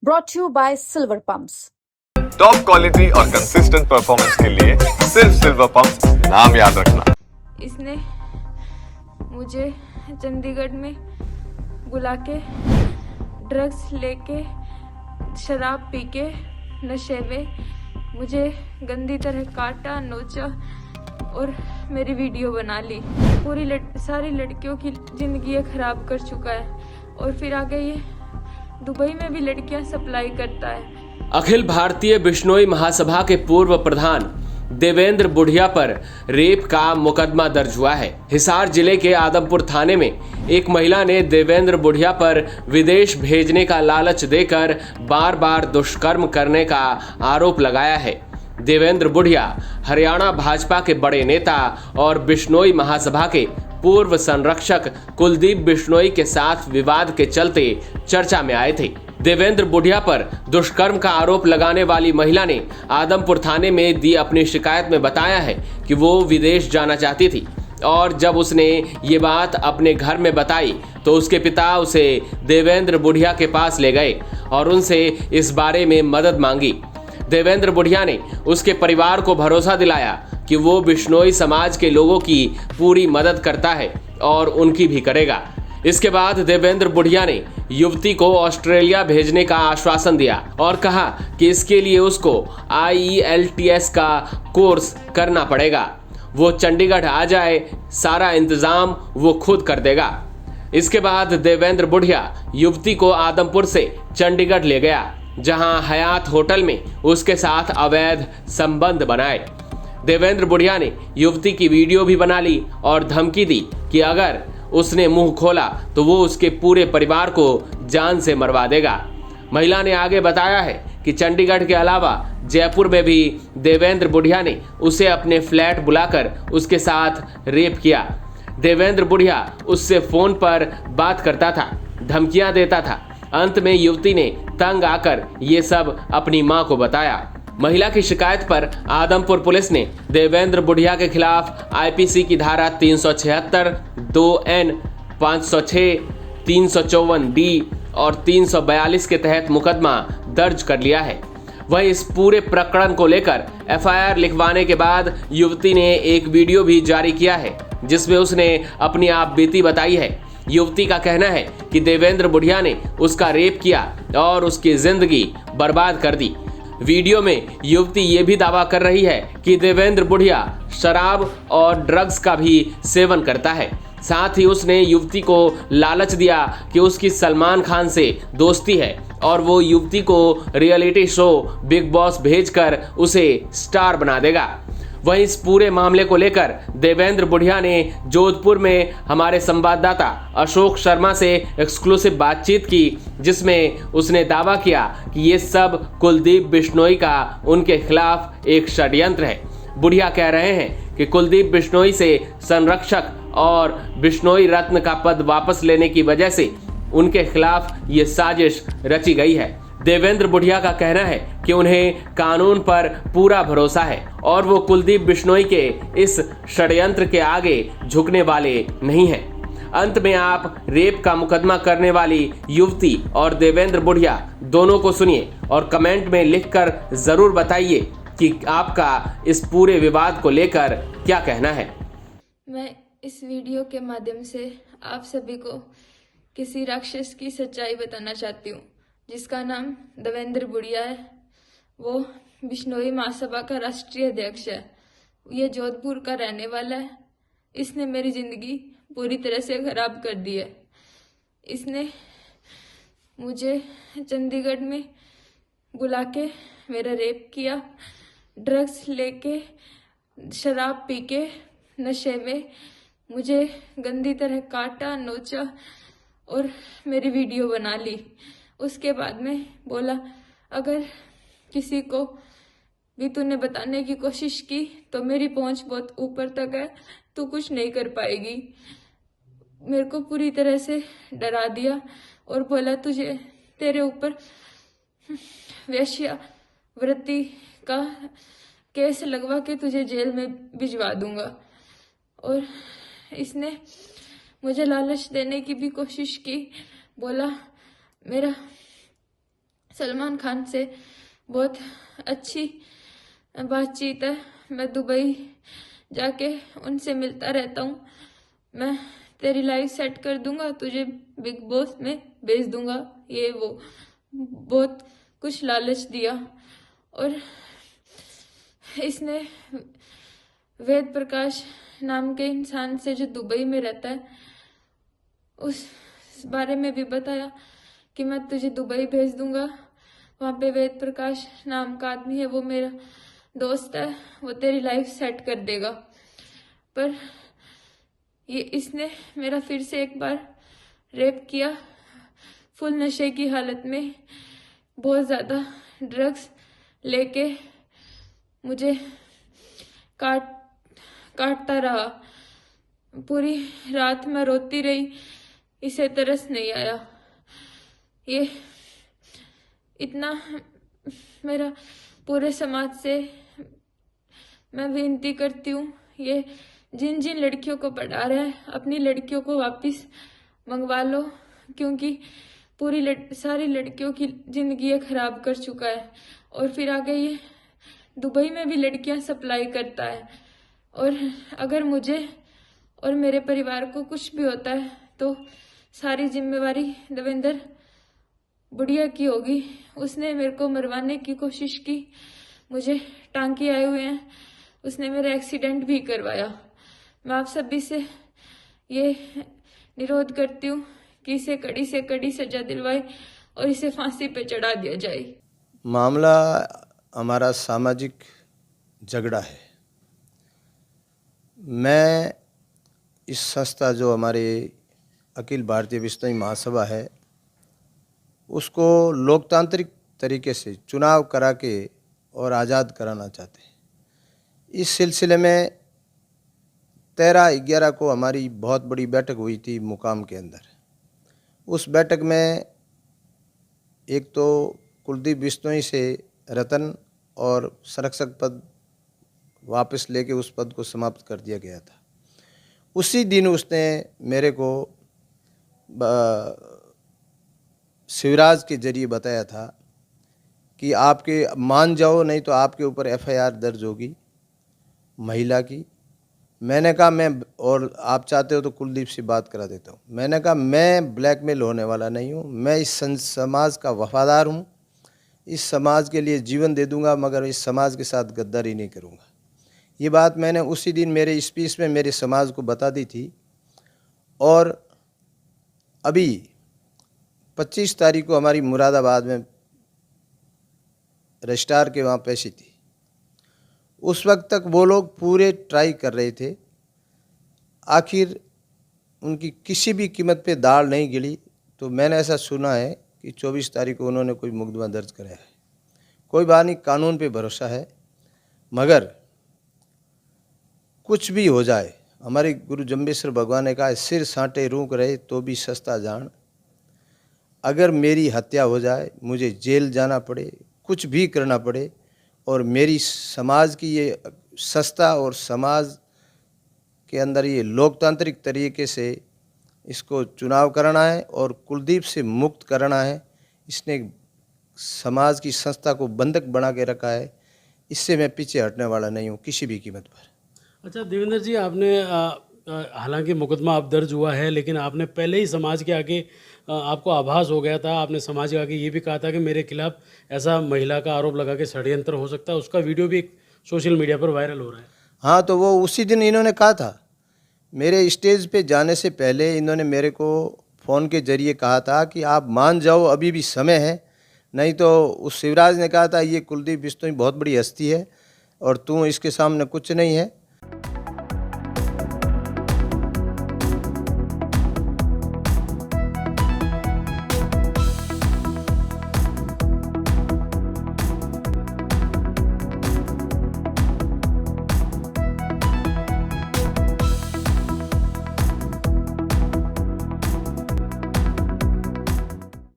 brought to you by Silver Pumps. Top quality और consistent performance के लिए सिर्फ सिल्वर पंप नाम याद रखना। इसने मुझे चंडीगढ़ में बुला के ड्रग्स लेके शराब पी के नशे में मुझे गंदी तरह काटा, नोचा और मेरी वीडियो बना ली। सारी लड़कियों की ज़िंदगी खराब कर चुका है और फिर आगे ये दुबई में भी लड़कियां सप्लाई करता है। अखिल भारतीय बिश्नोई महासभा के पूर्व प्रधान देवेंद्र बुढ़िया पर रेप का मुकदमा दर्ज हुआ है। हिसार जिले के आदमपुर थाने में एक महिला ने देवेंद्र बुढ़िया पर विदेश भेजने का लालच देकर बार बार दुष्कर्म करने का आरोप लगाया है। देवेंद्र बुढ़िया हरियाणा भाजपा के बड़े नेता और बिश्नोई महासभा के पूर्व संरक्षक कुलदीप बिश्नोई के साथ विवाद के चलते चर्चा में आए थे। देवेंद्र बुढ़िया पर दुष्कर्म का आरोप लगाने वाली महिला ने आदमपुर थाने में दी अपनी शिकायत में बताया है कि वो विदेश जाना चाहती थी और जब उसने ये बात अपने घर में बताई तो उसके पिता उसे देवेंद्र बुढ़िया के पास ले गए और उनसे इस बारे में मदद मांगी। देवेंद्र बुढ़िया ने उसके परिवार को भरोसा दिलाया कि वो बिश्नोई समाज के लोगों की पूरी मदद करता है और उनकी भी करेगा। इसके बाद देवेंद्र बुढ़िया ने युवती को ऑस्ट्रेलिया भेजने का आश्वासन दिया और कहा कि इसके लिए उसको IELTS का कोर्स करना पड़ेगा। वो चंडीगढ़ आ जाए, सारा इंतजाम वो खुद कर देगा। इसके बाद देवेंद्र बुढ़िया युवती को आदमपुर से चंडीगढ़ ले गया, जहां हयात होटल में उसके साथ अवैध संबंध बनाए। देवेंद्र बुढ़िया ने युवती की वीडियो भी बना ली और धमकी दी कि अगर उसने मुंह खोला तो वो उसके पूरे परिवार को जान से मरवा देगा। महिला ने आगे बताया है कि चंडीगढ़ के अलावा जयपुर में भी देवेंद्र बुढ़िया ने उसे अपने फ्लैट बुलाकर उसके साथ रेप किया। देवेंद्र बुढ़िया उससे फोन पर बात करता था, धमकियां देता था। अंत में युवती ने तंग आकर ये सब अपनी मां को बताया। महिला की शिकायत पर आदमपुर पुलिस ने देवेंद्र बुढ़िया के खिलाफ IPC की धारा 376, 2N, 506, 354D और 342 के तहत मुकदमा दर्ज कर लिया है। वहीं इस पूरे प्रकरण को लेकर FIR लिखवाने के बाद युवती ने एक वीडियो भी जारी किया है, जिसमें उसने अपनी आप बीती बताई है। युवती का कहना है कि देवेंद्र बुढ़िया ने उसका रेप किया और उसकी जिंदगी बर्बाद कर दी। वीडियो में युवती ये भी दावा कर रही है कि देवेंद्र बुढ़िया शराब और ड्रग्स का भी सेवन करता है। साथ ही उसने युवती को लालच दिया कि उसकी सलमान खान से दोस्ती है और वो युवती को रियलिटी शो बिग बॉस भेजकर उसे स्टार बना देगा। वहीं इस पूरे मामले को लेकर देवेंद्र बुढ़िया ने जोधपुर में हमारे संवाददाता अशोक शर्मा से एक्सक्लूसिव बातचीत की, जिसमें उसने दावा किया कि ये सब कुलदीप बिश्नोई का उनके खिलाफ एक षड्यंत्र है। बुढ़िया कह रहे हैं कि कुलदीप बिश्नोई से संरक्षक और बिश्नोई रत्न का पद वापस लेने की वजह से उनके खिलाफ ये साजिश रची गई है। देवेंद्र बुढ़िया का कहना है कि उन्हें कानून पर पूरा भरोसा है और वो कुलदीप बिश्नोई के इस षड्यंत्र के आगे झुकने वाले नहीं हैं। अंत में आप रेप का मुकदमा करने वाली युवती और देवेंद्र बुढ़िया दोनों को सुनिए और कमेंट में लिखकर जरूर बताइए कि आपका इस पूरे विवाद को लेकर क्या कहना है। मैं इस वीडियो के माध्यम से आप सभी को किसी राक्षस की सच्चाई बताना चाहती हूँ, जिसका नाम देवेंद्र बुढ़िया है। वो बिश्नोई महासभा का राष्ट्रीय अध्यक्ष है। ये जोधपुर का रहने वाला है। इसने मेरी जिंदगी पूरी तरह से खराब कर दी है। इसने मुझे चंडीगढ़ में बुला के मेरा रेप किया, ड्रग्स लेके शराब पी के नशे में मुझे गंदी तरह काटा, नोचा और मेरी वीडियो बना ली। उसके बाद में बोला, अगर किसी को भी तूने बताने की कोशिश की तो मेरी पहुंच बहुत ऊपर तक है, तू कुछ नहीं कर पाएगी। मेरे को पूरी तरह से डरा दिया और बोला, तुझे तेरे ऊपर वेश्यावृत्ति का केस लगवा के तुझे जेल में भिजवा दूंगा। और इसने मुझे लालच देने की भी कोशिश की। बोला, मेरा सलमान खान से बहुत अच्छी बातचीत है। मैं दुबई जाके उनसे मिलता रहता हूँ। मैं तेरी लाइफ सेट कर दूंगा, तुझे बिग बॉस में भेज दूंगा, ये वो बहुत कुछ लालच दिया। और इसने वेद प्रकाश नाम के इंसान से जो दुबई में रहता है उस बारे में भी बताया कि मैं तुझे दुबई भेज दूंगा, वहाँ पे वेद प्रकाश नाम का आदमी है, वो मेरा दोस्त है, वो तेरी लाइफ सेट कर देगा। पर ये इसने मेरा फिर से एक बार रेप किया, फुल नशे की हालत में, बहुत ज़्यादा ड्रग्स लेके मुझे काटता रहा। पूरी रात मैं रोती रही, इसे तरस नहीं आया। ये इतना मेरा पूरे समाज से मैं विनती करती हूँ, ये जिन जिन लड़कियों को पढ़ा रहे हैं अपनी लड़कियों को वापस मंगवा लो, क्योंकि सारी लड़कियों की जिंदगी ये खराब कर चुका है। और फिर आगे ये दुबई में भी लड़कियां सप्लाई करता है। और अगर मुझे और मेरे परिवार को कुछ भी होता है तो सारी जिम्मेवारी देवेंद्र बुढ़िया की होगी। उसने मेरे को मरवाने की कोशिश की, मुझे टांके आए हुए हैं, उसने मेरा एक्सीडेंट भी करवाया। मैं आप सभी से ये निरोध करती हूँ कि इसे कड़ी से कड़ी सजा दिलवाए और इसे फांसी पे चढ़ा दिया जाए। मामला हमारा सामाजिक झगड़ा है। मैं इस संस्था जो हमारे अखिल भारतीय बिश्नोई महासभा है उसको लोकतांत्रिक तरीके से चुनाव करा के और आज़ाद कराना चाहते हैं। इस सिलसिले में 13/11 को हमारी बहुत बड़ी बैठक हुई थी मुकाम के अंदर। उस बैठक में एक तो कुलदीप बिश्नोई से रतन और संरक्षक पद वापस लेके उस पद को समाप्त कर दिया गया था। उसी दिन उसने मेरे को शिवराज के जरिए बताया था कि आपके मान जाओ नहीं तो आपके ऊपर FIR दर्ज होगी महिला की। मैंने कहा मैं, और आप चाहते हो तो कुलदीप से बात करा देता हूँ। मैंने कहा मैं ब्लैकमेल होने वाला नहीं हूँ, मैं इस समाज का वफादार हूँ, इस समाज के लिए जीवन दे दूंगा, मगर इस समाज के साथ गद्दारी नहीं करूँगा। ये बात मैंने उसी दिन मेरे स्पीच में मेरे समाज को बता दी थी। और अभी 25 तारीख को हमारी मुरादाबाद में रजिस्ट्रार के वहाँ पेशी थी। उस वक्त तक वो लोग पूरे ट्राई कर रहे थे, आखिर उनकी किसी भी कीमत पे दाल नहीं गिरी। तो मैंने ऐसा सुना है कि 24 तारीख को उन्होंने कोई मुकदमा दर्ज कराया है। कोई बात नहीं, कानून पे भरोसा है, मगर कुछ भी हो जाए, हमारे गुरु जम्बेश्वर भगवान ने कहा सिर साँटे रूक रहे तो भी सस्ता जान। अगर मेरी हत्या हो जाए, मुझे जेल जाना पड़े, कुछ भी करना पड़े, और मेरी समाज की ये सस्ता और समाज के अंदर ये लोकतांत्रिक तरीके से इसको चुनाव कराना है और कुलदीप से मुक्त कराना है। इसने समाज की संस्था को बंधक बना के रखा है, इससे मैं पीछे हटने वाला नहीं हूँ किसी भी कीमत पर। अच्छा देवेंद्र जी, आपने हालांकि मुकदमा अब दर्ज हुआ है, लेकिन आपने पहले ही समाज के आगे आपको आभास हो गया था, आपने समाज के आगे ये भी कहा था कि मेरे खिलाफ ऐसा महिला का आरोप लगा के षड्यंत्र हो सकता है। उसका वीडियो भी सोशल मीडिया पर वायरल हो रहा है। हाँ, तो वो उसी दिन इन्होंने कहा था। मेरे स्टेज पे जाने से पहले इन्होंने मेरे को फ़ोन के ज़रिए कहा था कि आप मान जाओ, अभी भी समय है, नहीं तो उस शिवराज ने कहा था ये कुलदीप बिश्नोई बहुत बड़ी हस्ती है और तू इसके सामने कुछ नहीं है,